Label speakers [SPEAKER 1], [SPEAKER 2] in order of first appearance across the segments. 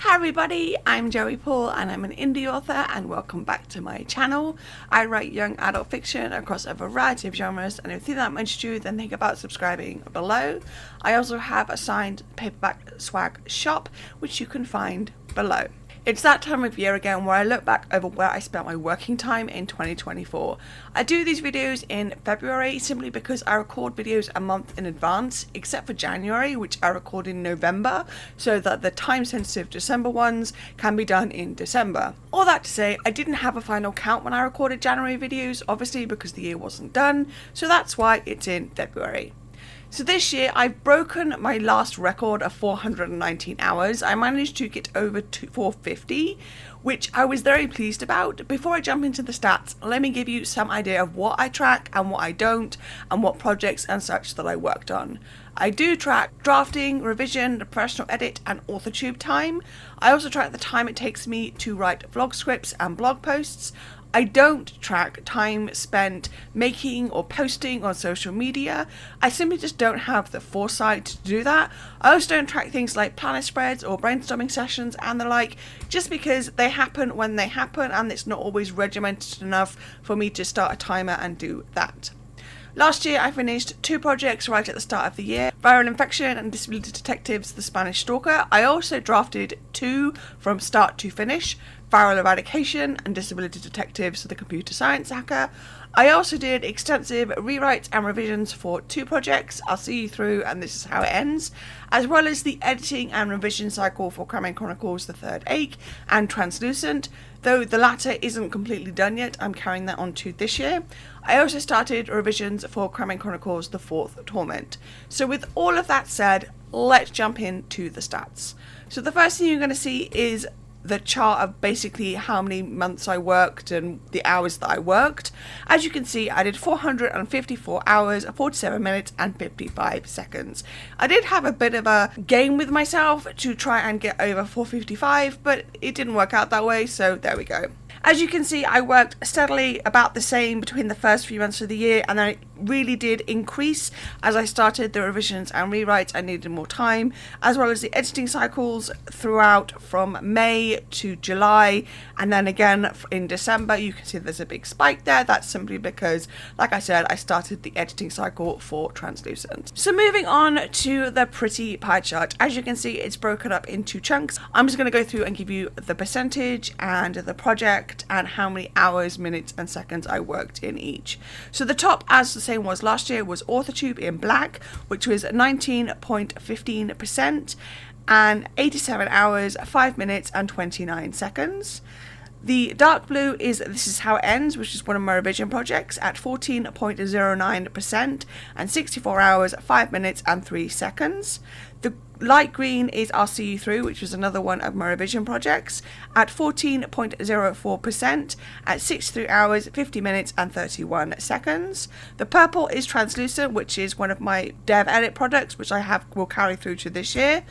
[SPEAKER 1] Hi everybody, I'm Joey Paul and I'm an indie author and welcome back to my channel. I write young adult fiction across a variety of genres, and if you think that much to you, then think about subscribing below. I also have a signed paperback swag shop which you can find below. It's that time of year again where I look back over where I spent my working time in 2024. I do these videos in February simply because I record videos a month in advance, except for January, which I record in November, so that the time-sensitive December ones can be done in December. All that to say, I didn't have a final count when I recorded January videos, obviously because the year wasn't done, so that's why it's in February. So this year I've broken my last record of 419 hours. I managed to get over to 450, which I was very pleased about. Before I jump into the stats, let me give you some idea of what I track and what I don't, and what projects and such that I worked on. I do track drafting, revision, professional edit and Authortube time. I also track the time it takes me to write vlog scripts and blog posts. I don't track time spent making or posting on social media. I simply just don't have the foresight to do that. I also don't track things like planner spreads or brainstorming sessions and the like, just because they happen when they happen and it's not always regimented enough for me to start a timer and do that. Last year I finished 2 projects right at the start of the year, Viral Infection and Disability Detectives The Spanish Stalker. I also drafted 2 from start to finish, Viral Eradication and Disability Detectives The Computer Science Hacker. I also did extensive rewrites and revisions for 2 projects, I'll See You Through and This Is How It Ends, as well as the editing and revision cycle for Cramming Chronicles The Third Ache and Translucent, though the latter isn't completely done yet. I'm carrying that on to this year. I also started revisions for Cramming Chronicles The Fourth Torment. So with all of that said, let's jump into the stats. So the first thing you're going to see is the chart of basically how many months I worked and the hours that I worked. As you can see, I did 454 hours, 47 minutes and 55 seconds. I did have a bit of a game with myself to try and get over 455, but it didn't work out that way, so there we go. As you can see, I worked steadily about the same between the first few months of the year, and then it really did increase as I started the revisions and rewrites. I needed more time, as well as the editing cycles throughout from May to July, and then again in December. You can see there's a big spike there. That's simply because, like I said, I started the editing cycle for Translucent. So moving on to the pretty pie chart. As you can see, it's broken up into chunks. I'm just going to go through and give you the percentage and the project and how many hours, minutes and seconds I worked in each. So the top, as the same was last year, was Authortube in black, which was 19.15% and 87 hours, 5 minutes and 29 seconds. The dark blue is This Is How It Ends, which is one of my revision projects, at 14.09% and 64 hours, 5 minutes and 3 seconds. The light green is I'll See You Through, which was another one of my revision projects, at 14.04% at 63 hours, 50 minutes and 31 seconds. The purple is Translucent, which is one of my dev edit products, which will carry through to this year,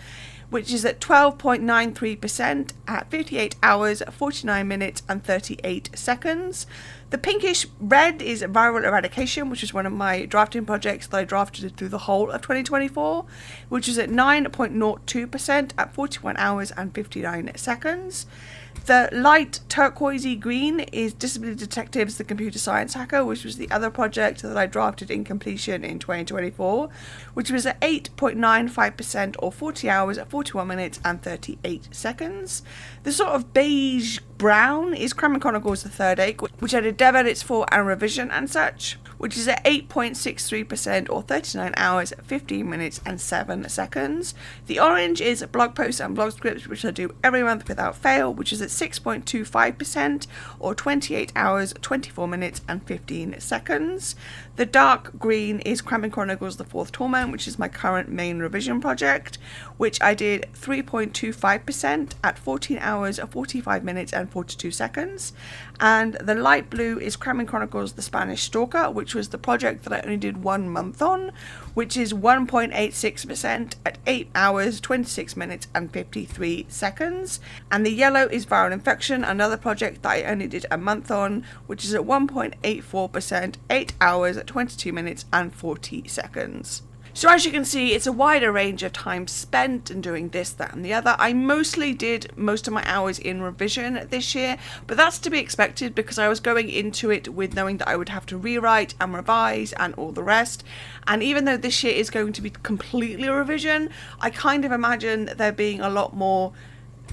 [SPEAKER 1] which is at 12.93% at 58 hours, 49 minutes and 38 seconds. The pinkish red is Viral Eradication, which is one of my drafting projects that I drafted through the whole of 2024, which is at 9.02% at 41 hours and 59 seconds. The light turquoisey green is Disability Detectives The Computer Science Hacker, which was the other project that I drafted in completion in 2024, which was at 8.95% or 40 hours, 41 minutes and 38 seconds. The sort of beige brown is Cramming Chronicles The Third Ache, which I did dev edits for and revision and such, which is at 8.63% or 39 hours, 15 minutes and 7 seconds. The orange is blog posts and blog scripts, which I do every month without fail, which is at 6.25% or 28 hours, 24 minutes and 15 seconds. The dark green is Cramming Chronicles The Fourth Torment, which is my current main revision project, which I did 3.25% at 14 hours, 45 minutes and 42 seconds. And the light blue is Cramming Chronicles The Spanish Stalker, which was the project that I only did 1 month on, which is 1.86% at 8 hours, 26 minutes and 53 seconds. And the yellow is Viral Infection, another project that I only did a month on, which is at 1.84%, 8 hours, 22 minutes and 40 seconds. So as you can see, it's a wider range of time spent in doing this, that and the other. I mostly did most of my hours in revision this year, but that's to be expected because I was going into it with knowing that I would have to rewrite and revise and all the rest. And even though this year is going to be completely revision, I kind of imagine there being a lot more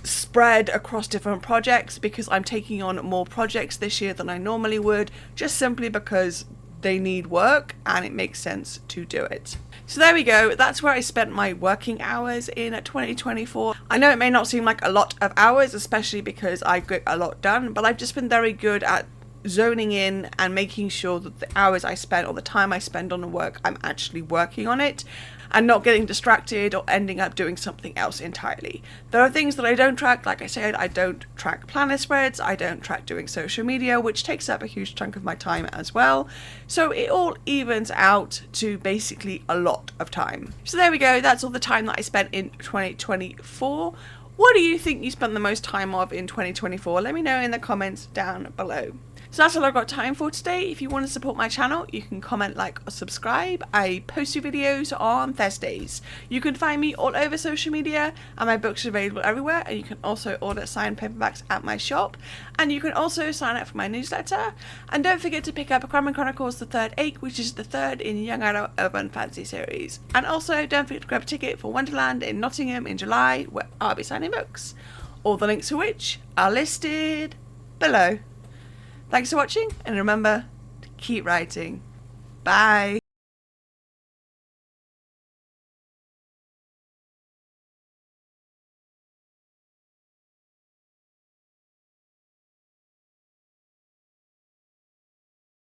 [SPEAKER 1] spread across different projects because I'm taking on more projects this year than I normally would, just simply because they need work and it makes sense to do it. So there we go, that's where I spent my working hours in 2024. I know it may not seem like a lot of hours, especially because I get a lot done, but I've just been very good at zoning in and making sure that the hours I spend or the time I spend on the work, I'm actually working on it and not getting distracted or ending up doing something else entirely. There are things that I don't track, like I said, I don't track planner spreads, I don't track doing social media, which takes up a huge chunk of my time as well. So it all evens out to basically a lot of time. So there we go, that's all the time that I spent in 2024. What do you think you spent the most time of in 2024? Let me know in the comments down below. So that's all I've got time for today. If you want to support my channel, you can comment, like, or subscribe. I post new videos on Thursdays. You can find me all over social media, and my books are available everywhere. And you can also order signed paperbacks at my shop. And you can also sign up for my newsletter. And don't forget to pick up Crime Chronicles the Third Ache, which is the third in Young Adult Urban Fantasy series. And also don't forget to grab a ticket for Wonderland in Nottingham in July, where I'll be signing books. All the links to which are listed below. Thanks for watching, and remember to keep writing. Bye.